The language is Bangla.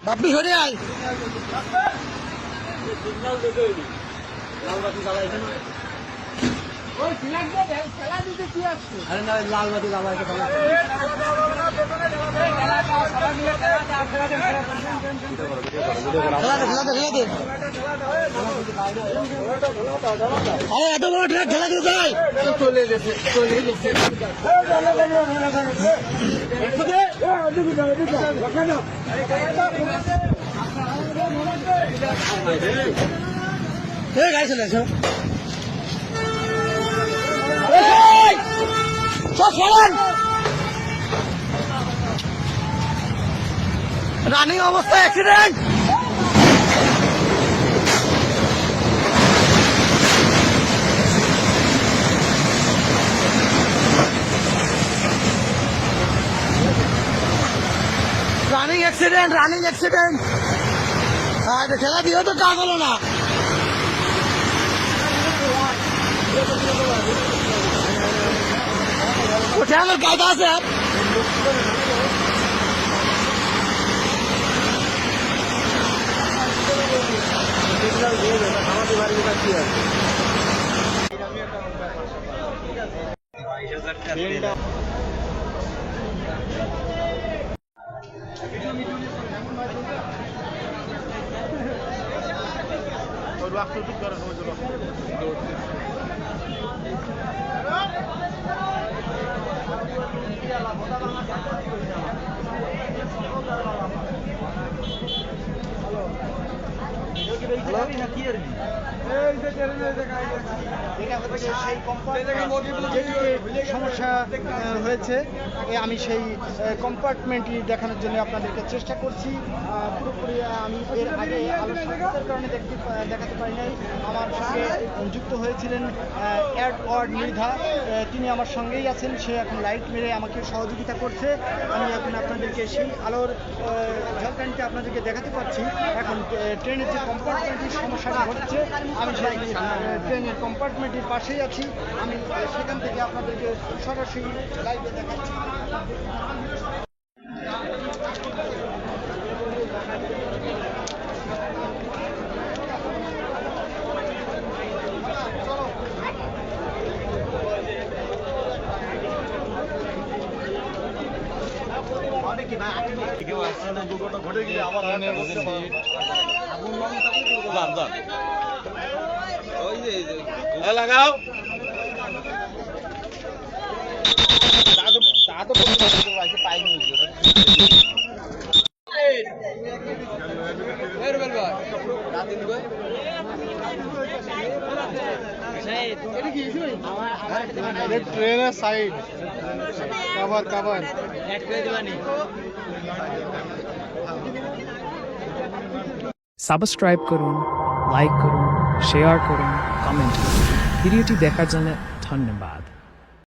বাপি সরে আয়। আরে না লাল বাতি জ্বালায় আরে এত বড় ট্রাক ঠেলা দিতে যায় চলে গেছে গাড়ি চলে আসো রানিং অবস্থায় অ্যাক্সিডেন্ট রানিং অ্যাক্সিডেন্ট খেলা দিয়েও তো কাজ হলো না ওঠে আমার কায়দা আছে সমস্যা হয়েছে আমি সেই কম্পার্টমেন্টটি দেখানোর জন্য আপনাদেরকে চেষ্টা করছি পুরোপুরি আমি এর আগে আলোচনার কারণে দেখাতে পারি নাই আমার সঙ্গে যুক্ত হয়েছিলেন এডওয়ার্ড মৃধা তিনি আমার সঙ্গেই আছেন সে এখন লাইট মেরে আমাকে সহযোগিতা করছে আমি এখন আপনাদেরকে সেই আলোর ঝলকানিটা আপনাদেরকে দেখাতে পারছি এখন ট্রেনের যে কম্পার্টমেন্টের সমস্যাটা ঘটছে আমি সেই ট্রেনের কম্পার্টমেন্টের পাশেই আছি আমি সেখান থেকে আপনাদেরকে সরাসরি লাইভে দেখাচ্ছি ঘটে গিয়ে আবার লাগাও পাইনি ট্রেনের সাইড কভার সাবস্ক্রাইব করুন, লাইক করুন, শেয়ার করুন, কমেন্ট করুন। ভিডিওটি দেখার জন্য ধন্যবাদ।